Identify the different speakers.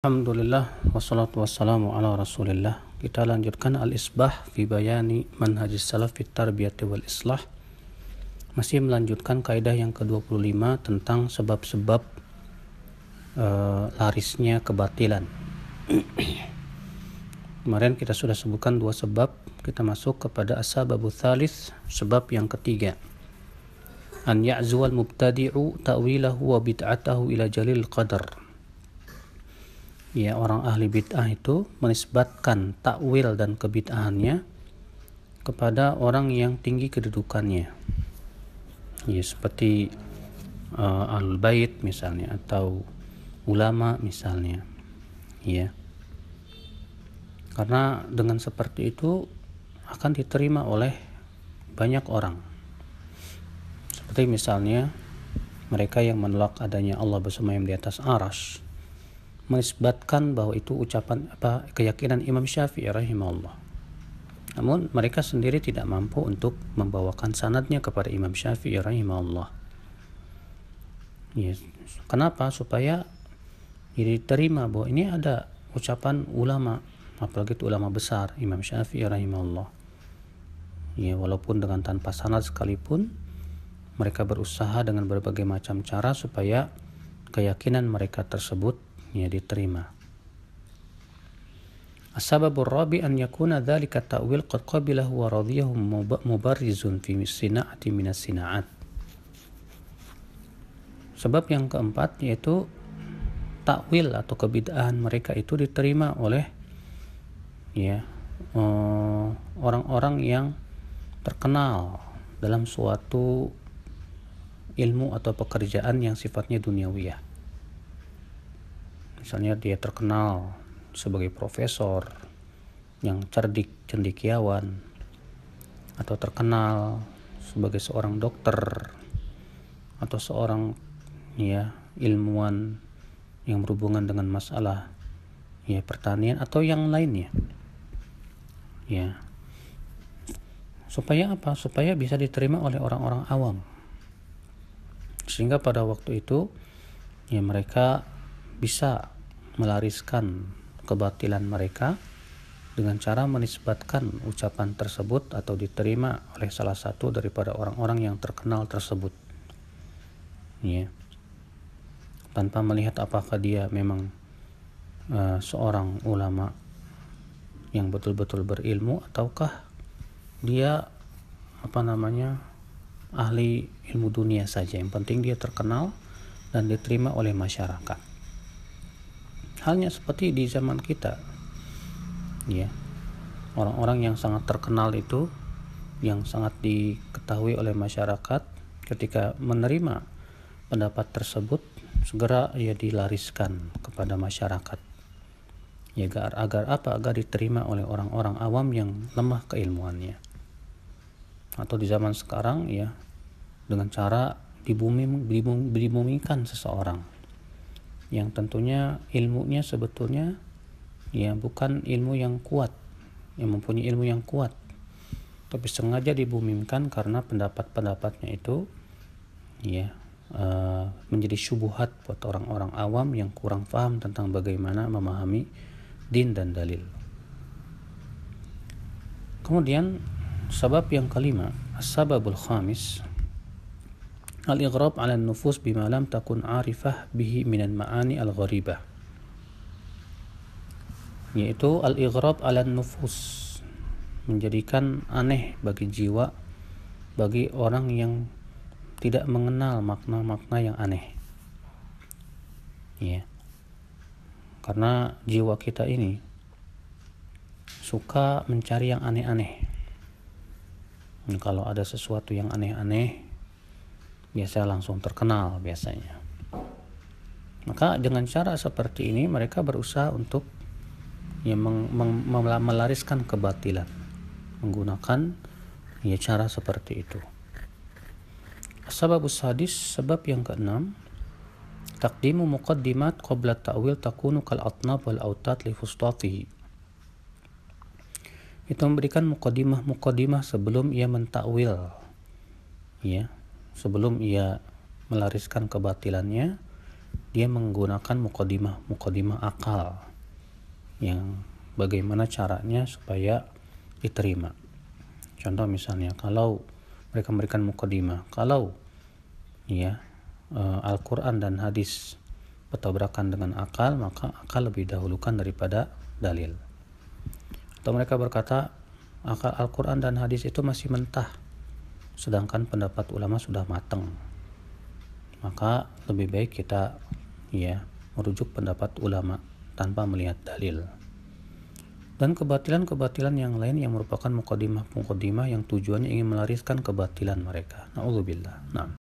Speaker 1: Alhamdulillah wassalatu wassalamu ala rasulillah. Kita lanjutkan al-isbah fi bayani manhajis salaf fit tarbiyati wal islah. Masih melanjutkan kaidah yang ke-25 tentang sebab-sebab larisnya kebatilan. Kemarin kita sudah sebutkan dua sebab. Kita masuk kepada as-sababu tsalits, sebab yang ketiga. An ya'zuwal mubtadi'u ta'wilahu wa bid'atahu ila jalil qadar. Ya, orang ahli bid'ah itu menisbatkan takwil dan kebid'ahannya kepada orang yang tinggi kedudukannya. Ya, seperti ahlul bait misalnya, atau ulama misalnya. Ya. Karena dengan seperti itu akan diterima oleh banyak orang. Seperti misalnya mereka yang menolak adanya Allah bersemayam di atas arsy, menisbatkan bahwa itu ucapan keyakinan Imam Syafi'i rahimahullah. Namun mereka sendiri tidak mampu untuk membawakan sanadnya kepada Imam Syafi'i rahimahullah. Ya, kenapa? Supaya diterima bahwa ini ada ucapan ulama, apalagi itu ulama besar Imam Syafi'i rahimahullah. Ya, walaupun dengan tanpa sanad sekalipun, mereka berusaha dengan berbagai macam cara supaya keyakinan mereka tersebut diterima. As-sababur rabi' an yakuna dzalika ta'wil qad qabilahu wa radiyahu mubarrizun fi sina'ati minas sina'at. Sebab yang keempat yaitu takwil atau kebid'ahan mereka itu diterima oleh orang-orang yang terkenal dalam suatu ilmu atau pekerjaan yang sifatnya duniawiyah. Misalnya dia terkenal sebagai profesor yang cerdik, cendekiawan, atau terkenal sebagai seorang dokter, atau seorang ilmuwan yang berhubungan dengan masalah pertanian atau yang lainnya. Supaya apa? Supaya bisa diterima oleh orang-orang awam. Sehingga pada waktu itu mereka bisa melariskan kebatilan mereka dengan cara menisbatkan ucapan tersebut atau diterima oleh salah satu daripada orang-orang yang terkenal tersebut. Tanpa melihat apakah dia memang seorang ulama yang betul-betul berilmu ataukah dia ahli ilmu dunia saja. Yang penting dia terkenal dan diterima oleh masyarakat. Halnya seperti di zaman kita, orang-orang yang sangat terkenal itu, yang sangat diketahui oleh masyarakat, ketika menerima pendapat tersebut, segera dilariskan kepada masyarakat. Agar apa? Agar diterima oleh orang-orang awam yang lemah keilmuannya. Atau di zaman sekarang dengan cara dibumikan seseorang yang tentunya ilmunya sebetulnya bukan ilmu yang kuat, yang mempunyai ilmu yang kuat, tapi sengaja dibumikan karena pendapat-pendapatnya itu menjadi syubhat buat orang-orang awam yang kurang paham tentang bagaimana memahami din dan dalil. Kemudian sebab yang kelima, as-sababul khamis, al-ighrab 'ala an-nufus bima lam takun 'arifah bihi min al-ma'ani al-gharibah. Yaitu al-ighrab 'ala an-nufus, menjadikan aneh bagi jiwa, bagi orang yang tidak mengenal makna-makna yang aneh. Karena jiwa kita ini suka mencari yang aneh-aneh. Kalau ada sesuatu yang aneh-aneh, biasanya langsung terkenal biasanya. Maka dengan cara seperti ini mereka berusaha untuk melariskan kebatilan menggunakan cara seperti itu. As-sababus sadis, sebab yang keenam, taqdimu muqaddimat qabla ta'wil takunu kal atnab wal autat li fustatihi. Itu memberikan muqaddimah sebelum ia mentakwil, sebelum ia melariskan kebatilannya, dia menggunakan mukadimah akal yang bagaimana caranya supaya diterima. Contoh misalnya kalau mereka memberikan mukadimah, kalau Al-Quran dan hadis bertabrakan dengan akal, maka akal lebih dahulukan daripada dalil. Atau mereka berkata Al-Quran dan hadis itu masih mentah, sedangkan pendapat ulama sudah matang, maka lebih baik kita merujuk pendapat ulama tanpa melihat dalil. Dan kebatilan-kebatilan yang lain yang merupakan mukadimah yang tujuannya ingin melariskan kebatilan mereka. Na'udzubillah. Nah.